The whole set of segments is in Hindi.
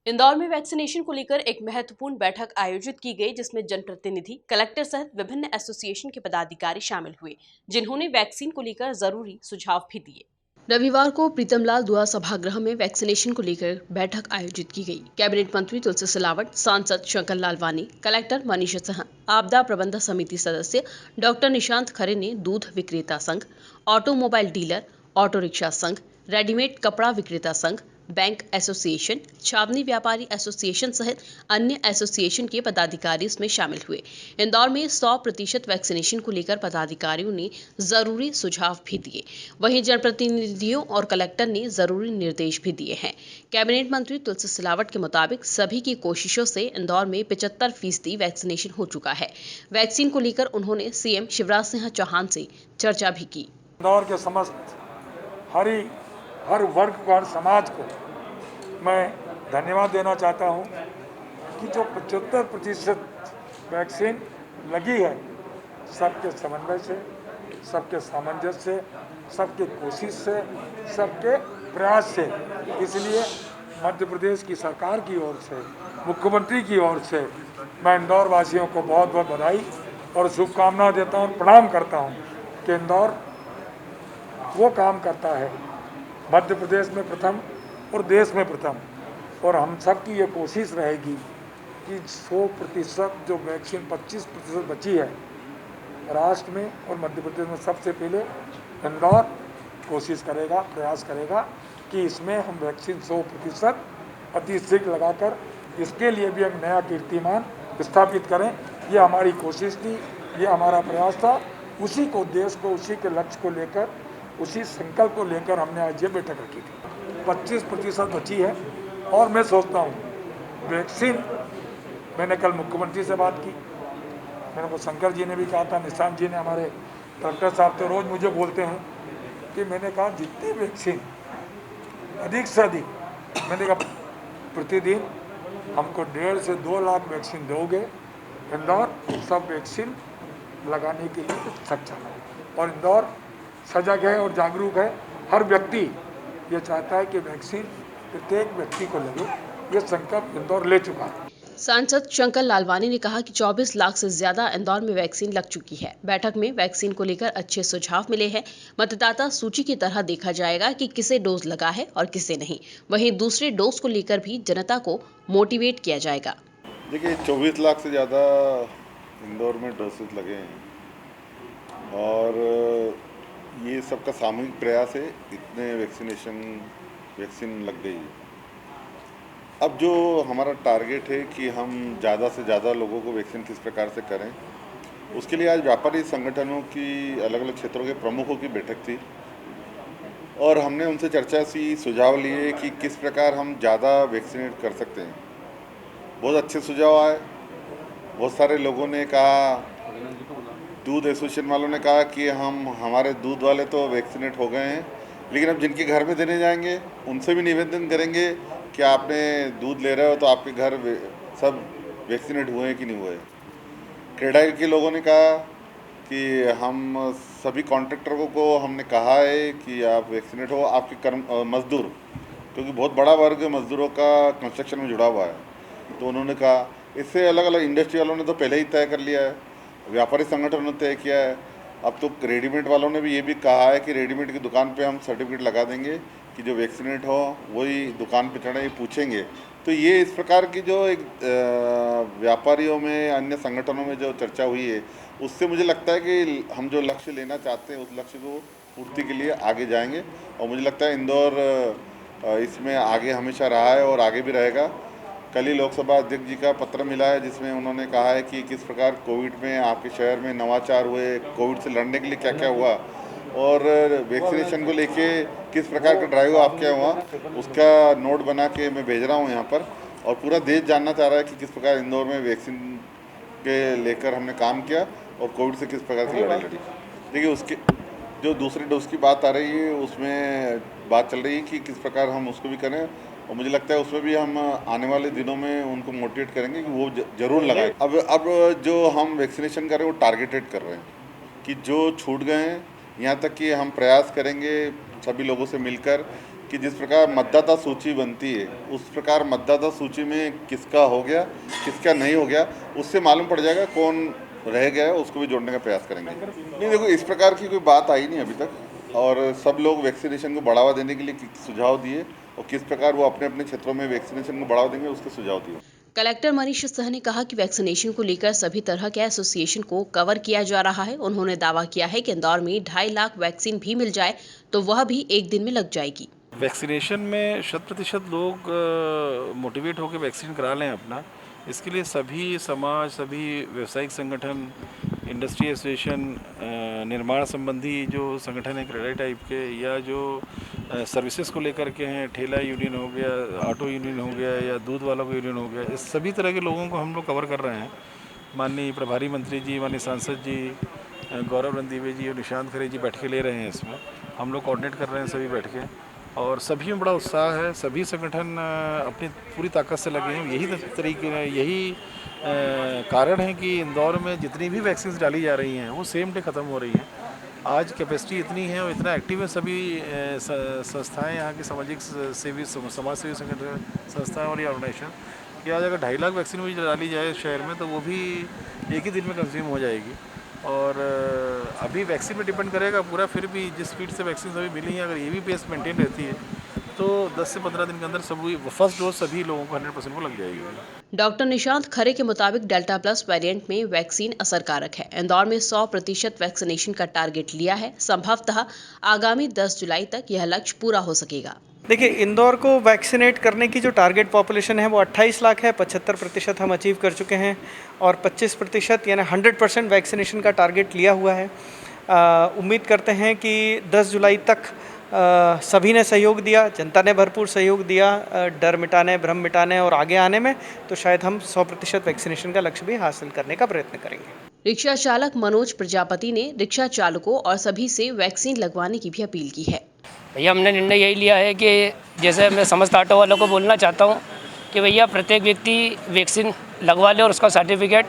इंदौर में वैक्सीनेशन को लेकर एक महत्वपूर्ण बैठक आयोजित की गई, जिसमें जनप्रतिनिधि, कलेक्टर सहित विभिन्न एसोसिएशन के पदाधिकारी शामिल हुए, जिन्होंने वैक्सीन को लेकर जरूरी सुझाव भी दिए। रविवार को प्रीतमलाल दुआ सभागृह में वैक्सीनेशन को लेकर बैठक आयोजित की गई। कैबिनेट मंत्री तुलसी सिलावट, सांसद शंकर लालवानी, कलेक्टर मनीषा सिन्हा, आपदा प्रबंधन समिति सदस्य डॉक्टर निशांत खरे ने दूध विक्रेता संघ, ऑटोमोबाइल डीलर, ऑटो रिक्शा संघ, रेडीमेड कपड़ा विक्रेता संघ, बैंक एसोसिएशन, छावनी व्यापारी एसोसिएशन सहित अन्य एसोसिएशन के पदाधिकारी इसमें शामिल हुए। इंदौर में 100% वैक्सीनेशन को लेकर पदाधिकारियों ने जरूरी सुझाव भी दिए। वहीं जनप्रतिनिधियों और कलेक्टर ने जरूरी निर्देश भी दिए हैं। कैबिनेट मंत्री तुलसी सिलावट के मुताबिक सभी की कोशिशों से इंदौर में 75% वैक्सीनेशन हो चुका है। वैक्सीन को लेकर उन्होंने सीएम शिवराज सिंह चौहान से चर्चा भी की। इंदौर के समस्त हर वर्ग को, हर समाज को मैं धन्यवाद देना चाहता हूं कि जो 75% वैक्सीन लगी है, सबके समन्वय से, सबके सामंजस्य से, सबके कोशिश से, सबके प्रयास से। इसलिए मध्य प्रदेश की सरकार की ओर से, मुख्यमंत्री की ओर से मैं इंदौर वासियों को बहुत बहुत बधाई और शुभकामनाएं देता हूं, प्रणाम करता हूं कि इंदौर वो काम करता है मध्य प्रदेश में प्रथम और देश में प्रथम। और हम सब की ये कोशिश रहेगी कि 100% जो वैक्सीन 25% बची है राष्ट्र में और मध्य प्रदेश में, सबसे पहले इंदौर कोशिश करेगा, प्रयास करेगा कि इसमें हम वैक्सीन 100% अति शीघ्र लगाकर इसके लिए भी एक नया कीर्तिमान स्थापित करें। ये हमारी कोशिश थी, ये हमारा प्रयास था। उसी को देश को, उसी के लक्ष्य को लेकर, उसी संकल्प को लेकर हमने आज ये बैठक रखी थी। 25% बची है और मैं सोचता हूँ वैक्सीन, मैंने कल मुख्यमंत्री से बात की, मेरे को शंकर जी ने भी कहा था, निशांत जी ने, हमारे कलेक्टर साहब तो रोज़ मुझे बोलते हैं कि मैंने कहा जितनी वैक्सीन अधिक से अधिक, मैंने कहा प्रतिदिन हमको 1.5 से 2 लाख वैक्सीन दोगे, इंदौर सब वैक्सीन लगाने के लिए सक्षम है। और इंदौर सजग है और जागरूक है। हर व्यक्ति ये चाहता है कि वैक्सीन प्रत्येक व्यक्ति को लगे। ये संकल्प इंदौर ले चुका है। सांसद शंकर लालवानी ने कहा कि 24 लाख से ज्यादा इंदौर में वैक्सीन लग चुकी है। बैठक में वैक्सीन को लेकर अच्छे सुझाव मिले हैं। मतदाता सूची की तरह देखा जाएगा कि किसे डोज लगा है और किसे नहीं। वहीं दूसरे डोज को लेकर भी जनता को मोटिवेट किया जाएगा। देखिए, 24 लाख से ज़्यादा इंदौर में डोसेज लगे हैं और ये सबका सामूहिक प्रयास है। इतने वैक्सीन लग गई है। अब जो हमारा टारगेट है कि हम ज़्यादा से ज़्यादा लोगों को वैक्सीन किस प्रकार से करें, उसके लिए आज व्यापारी संगठनों की, अलग अलग क्षेत्रों के प्रमुखों की बैठक थी और हमने उनसे चर्चा सी, सुझाव लिए कि किस प्रकार हम ज़्यादा वैक्सीनेट कर सकते हैं। बहुत अच्छे सुझाव आए। बहुत सारे लोगों ने कहा, दूध एसोसिएशन वालों ने कहा कि हमारे दूध वाले तो वैक्सीनेट हो गए हैं, लेकिन अब जिनके घर में देने जाएंगे उनसे भी निवेदन करेंगे कि आपने दूध ले रहे हो तो आपके घर सब वैक्सीनेट हुए हैं कि नहीं हुए। क्रेडाई के लोगों ने कहा कि हम सभी कॉन्ट्रैक्टरों को हमने कहा है कि आप वैक्सीनेट हो, आपके मजदूर, क्योंकि बहुत बड़ा वर्ग मजदूरों का कंस्ट्रक्शन में जुड़ा हुआ है, तो उन्होंने कहा। इससे अलग अलग इंडस्ट्री वालों ने तो पहले ही तय कर लिया है, व्यापारी संगठनों ने तय किया है। अब तो रेडीमेड वालों ने भी ये भी कहा है कि रेडीमेड की दुकान पे हम सर्टिफिकेट लगा देंगे कि जो वैक्सीनेट हो वही दुकान पे चढ़े, पूछेंगे। तो ये इस प्रकार की जो एक व्यापारियों में, अन्य संगठनों में जो चर्चा हुई है, उससे मुझे लगता है कि हम जो लक्ष्य लेना चाहते हैं उस लक्ष्य को पूर्ति के लिए आगे जाएंगे। और मुझे लगता है इंदौर इसमें आगे हमेशा रहा है और आगे भी रहेगा। कल ही लोकसभा अध्यक्ष जी का पत्र मिला है जिसमें उन्होंने कहा है कि किस प्रकार कोविड में आपके शहर में नवाचार हुए, कोविड से लड़ने के लिए क्या क्या हुआ और वैक्सीनेशन को लेके किस प्रकार का ड्राइव आपके यहाँ हुआ, उसका नोट बना के मैं भेज रहा हूँ यहाँ पर। और पूरा देश जानना चाह रहा है कि किस प्रकार इंदौर में वैक्सीन के लेकर हमने काम किया और कोविड से किस प्रकार की लड़ाई लड़ी। देखिए, उसके जो दूसरे डोज की बात आ रही है उसमें बात चल रही है कि किस प्रकार हम उसको भी करें, और मुझे लगता है उसमें भी हम आने वाले दिनों में उनको मोटिवेट करेंगे कि वो ज़रूर लगाएं। अब जो हम वैक्सीनेशन कर रहे हैं वो टारगेटेड कर रहे हैं कि जो छूट गए हैं, यहाँ तक कि हम प्रयास करेंगे सभी लोगों से मिलकर कि जिस प्रकार मतदाता सूची बनती है उस प्रकार मतदाता सूची में किसका हो गया किसका नहीं हो गया उससे मालूम पड़ जाएगा कौन रह गया है, उसको भी जोड़ने का प्रयास करेंगे। नहीं देखो, इस प्रकार की कोई बात आई नहीं अभी तक और सब लोग वैक्सीनेशन को बढ़ावा देने के लिए सुझाव दिए और किस प्रकार वो अपने अपने क्षेत्रों में वैक्सीनेशन को बढ़ावा देंगे उसके सुझाव दिए। कलेक्टर मनीष साह ने कहा कि वैक्सीनेशन को लेकर सभी तरह के एसोसिएशन को कवर किया जा रहा है। उन्होंने दावा किया है कि इंदौर में 2.5 लाख वैक्सीन भी मिल जाए तो वह भी एक दिन में लग जाएगी। वैक्सीनेशन में 100% लोग मोटिवेट होकर वैक्सीन करा लें अपना। इसके लिए सभी समाज, सभी व्यावसायिक संगठन, इंडस्ट्री एसोसिएशन, निर्माण संबंधी जो संगठन है क्रेडिट टाइप के या जो सर्विसेज को लेकर के हैं, ठेला यूनियन हो गया, ऑटो यूनियन हो गया या दूध वालों का यूनियन हो गया, इस सभी तरह के लोगों को हम लोग कवर कर रहे हैं। माननीय प्रभारी मंत्री जी, माननीय सांसद जी, गौरव रणदीवे जी और निशांत खरे जी बैठ के ले रहे हैं। इसमें हम लोग कोऑर्डिनेट कर रहे हैं सभी बैठ के और सभी में बड़ा उत्साह है। सभी संगठन अपनी पूरी ताकत से लगे हैं। यही कारण है कि इंदौर में जितनी भी वैक्सीन डाली जा रही हैं वो सेम डे ख़त्म हो रही हैं। आज कैपेसिटी इतनी है और इतना एक्टिव है सभी संस्थाएं, यहाँ की सामाजिक सेवी, समाज सेवी संगठन, संस्थाएं और ये ऑर्गेनाइजेशन कि आज अगर 2.5 लाख वैक्सीन भी डाली जाए शहर में तो वो भी एक ही दिन में कंज्यूम हो जाएगी। और अभी वैक्सीन पे डिपेंड करेगा पूरा। फिर भी जिस स्पीड से वैक्सीन अभी मिली हैं, अगर ये भी पेस मेंटेन रहती है तो 10 से 15 दिन के अंदर सभी फर्स्ट डोज सभी लोगों को 100% को लग जाएगी। डॉक्टर निशांत खरे के मुताबिक डेल्टा प्लस वेरिएंट में वैक्सीन असरकारक है। इंदौर में 100% वैक्सीनेशन का टारगेट लिया है। संभवतः आगामी 10 जुलाई तक यह लक्ष्य पूरा हो सकेगा। देखिए, इंदौर को वैक्सीनेट करने की जो टारगेट पॉपुलेशन है वो 28 लाख है। 75% हम अचीव कर चुके हैं और 25% यानी 100% वैक्सीनेशन का टारगेट लिया हुआ है। उम्मीद करते हैं कि 10 जुलाई तक सभी ने सहयोग दिया, जनता ने भरपूर सहयोग दिया डर मिटाने, भ्रम मिटाने और आगे आने में, तो शायद हम 100% वैक्सीनेशन का लक्ष्य भी हासिल करने का प्रयत्न करेंगे। रिक्शा चालक मनोज प्रजापति ने रिक्शा चालकों और सभी से वैक्सीन लगवाने की भी अपील की है। भैया, हमने निर्णय यही लिया है कि जैसे मैं समस्त ऑटो वालों को बोलना चाहता हूँ कि भैया प्रत्येक व्यक्ति वैक्सीन लगवा ले और उसका सर्टिफिकेट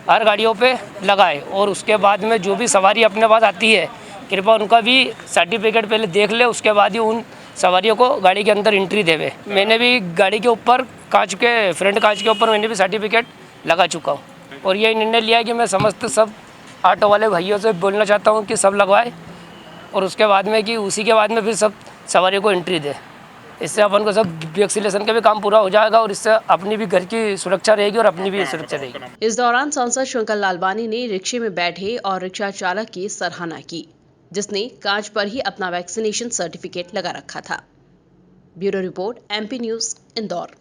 हर गाड़ियों पे लगाए और उसके बाद में जो भी सवारी अपने पास आती है कृपया उनका भी सर्टिफिकेट पहले देख ले, उसके बाद ही उन सवारियों को गाड़ी के अंदर एंट्री देवे। मैंने भी गाड़ी के ऊपर फ्रंट कांच के ऊपर मैंने भी सर्टिफिकेट लगा चुका हूँ और ये निर्णय लिया है कि मैं समस्त सब ऑटो वाले भाइयों से बोलना चाहता हूँ कि सब लगवाए और उसके बाद में कि उसी के बाद में फिर सब सवारियों को एंट्री दे। इससे अपन को सब वैक्सीनेशन का भी काम पूरा हो जाएगा और इससे अपनी भी घर की सुरक्षा रहेगी और अपनी भी सुरक्षा रहेगी। इस दौरान सांसद शंकर लालवानी ने रिक्शे में बैठे और रिक्शा चालक की सराहना की जिसने कांच पर ही अपना वैक्सीनेशन सर्टिफिकेट लगा रखा था। Bureau report, MP news, Indore.